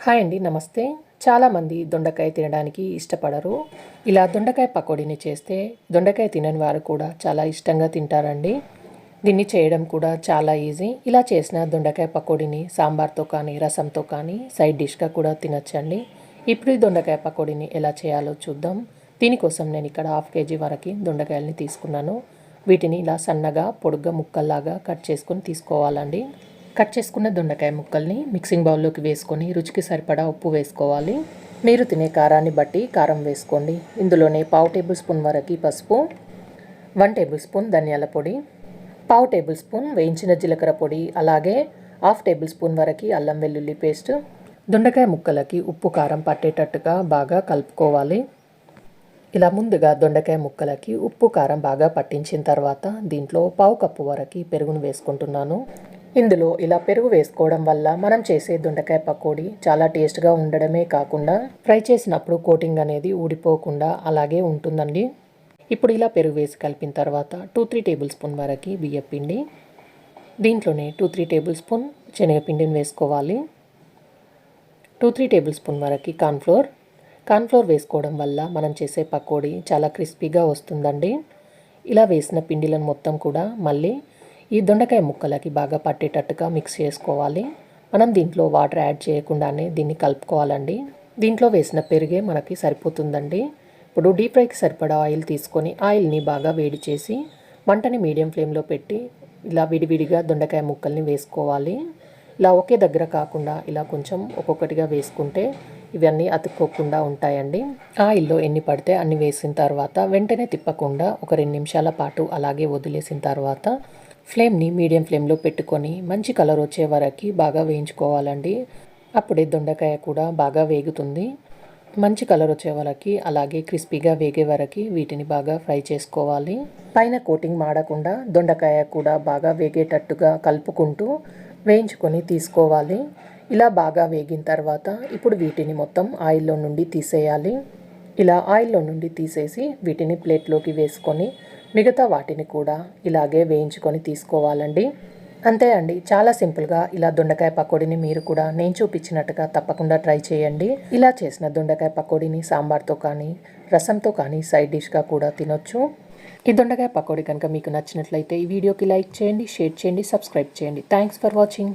Hi అండి, నమస్తే. చాలామంది దొండకాయ తినడానికి ఇష్టపడరు. ఇలా దొండకాయ పకోడీని చేస్తే దొండకాయ తినని వారు కూడా చాలా ఇష్టంగా తింటారండి. దీన్ని చేయడం కూడా చాలా ఈజీ. ఇలా చేసిన దొండకాయ పకోడీని సాంబార్తో కానీ రసంతో కానీ సైడ్ డిష్గా కూడా తినచ్చండి. ఇప్పుడు ఈ దొండకాయ పకోడీని ఎలా చేయాలో చూద్దాం. దీనికోసం నేను ఇక్కడ 1/2 kg వరకు దొండకాయలని తీసుకున్నాను. వీటిని ఇలా సన్నగా పొడుగ్గా ముక్కల్లాగా కట్ చేసుకొని తీసుకోవాలండి. కట్ చేసుకున్న దొండకాయ ముక్కల్ని మిక్సింగ్ బౌల్లోకి వేసుకొని రుచికి సరిపడా ఉప్పు వేసుకోవాలి. మీరు తినే కారాన్ని బట్టి కారం వేసుకోండి. ఇందులోనే 1/2 టేబుల్ స్పూన్ వరకు పసుపు, 1 టేబుల్ స్పూన్ ధనియాల పొడి, 1/2 టేబుల్ స్పూన్ వేయించిన జీలకర్ర పొడి, అలాగే 1/2 టేబుల్ స్పూన్ వరకు అల్లం వెల్లుల్లి పేస్ట్. దొండకాయ ముక్కలకి ఉప్పు కారం పట్టేటట్టుగా బాగా కలుపుకోవాలి. ఇలా ముందుగా దొండకాయ ముక్కలకి ఉప్పు కారం బాగా పట్టించిన తర్వాత దీంట్లో 1/2 కప్పు వరకు పెరుగును వేసుకుంటున్నాను. ఇందులో ఇలా పెరుగు వేసుకోవడం వల్ల మనం చేసే దొండకాయ పకోడీ చాలా టేస్ట్గా ఉండడమే కాకుండా ఫ్రై చేసినప్పుడు కోటింగ్ అనేది ఊడిపోకుండా అలాగే ఉంటుందండి. ఇప్పుడు ఇలా పెరుగు వేసి కలిపిన తర్వాత 2-3 టేబుల్ స్పూన్ వరకు బియ్యం పిండి, దీంట్లోనే 2-3 టేబుల్ స్పూన్ శనగపిండిని వేసుకోవాలి. 2-3 టేబుల్ స్పూన్ వరకు కార్న్ఫ్లోర్ వేసుకోవడం వల్ల మనం చేసే పకోడీ చాలా క్రిస్పీగా వస్తుందండి. ఇలా వేసిన పిండిలను మొత్తం కూడా మళ్ళీ ఈ దొండకాయ ముక్కలకి బాగా పట్టేటట్టుగా మిక్స్ చేసుకోవాలి. మనం దీంట్లో వాటర్ యాడ్ చేయకుండానే దీన్ని కలుపుకోవాలండి. దీంట్లో వేసిన పెరుగే మనకి సరిపోతుందండి. ఇప్పుడు డీప్ ఫ్రైకి సరిపడా ఆయిల్ తీసుకొని ఆయిల్ని బాగా వేడి చేసి మంటని మీడియం ఫ్లేమ్లో పెట్టి ఇలా విడివిడిగా దొండకాయ ముక్కల్ని వేసుకోవాలి. ఇలా ఒకే దగ్గర కాకుండా ఇలా కొంచెం ఒక్కొక్కటిగా వేసుకుంటే ఇవన్నీ అతుక్కోకుండా ఉంటాయండి. ఆయిల్లో ఎన్ని పడితే అన్ని వేసిన తర్వాత వెంటనే తిప్పకుండా ఒక 2 నిమిషాల పాటు అలాగే వదిలేసిన తర్వాత ఫ్లేమ్ని మీడియం ఫ్లేమ్లో పెట్టుకొని మంచి కలర్ వచ్చే వరకు బాగా వేయించుకోవాలండి. అప్పుడే దొండకాయ కూడా బాగా వేగుతుంది. మంచి కలర్ వచ్చే వరకు అలాగే క్రిస్పీగా వేగే వరకు వీటిని బాగా ఫ్రై చేసుకోవాలి. పైన కోటింగ్ మాడకుండా దొండకాయ కూడా బాగా వేగేటట్టుగా కలుపుకుంటూ వేయించుకొని తీసుకోవాలి. ఇలా బాగా వేగిన తర్వాత ఇప్పుడు వీటిని మొత్తం ఆయిల్లో నుండి తీసేయాలి. ఇలా ఆయిల్లో నుండి తీసేసి వీటిని ప్లేట్లోకి వేసుకొని మిగతా వాటిని కూడా ఇలాగే వేయించుకొని తీసుకోవాలండి. అంతే అండి, చాలా సింపుల్గా ఇలా దొండకాయ పకోడీని మీరు కూడా నేను చూపించినట్టుగా తప్పకుండా ట్రై చేయండి. ఇలా చేసిన దొండకాయ పకోడీని సాంబార్తో కానీ రసంతో కానీ సైడ్ డిష్గా కూడా తినొచ్చు. ఈ దొండకాయ పకోడీ కనుక మీకు నచ్చినట్లయితే ఈ వీడియోకి లైక్ చేయండి, షేర్ చేయండి, సబ్స్క్రైబ్ చేయండి. Thanks for watching.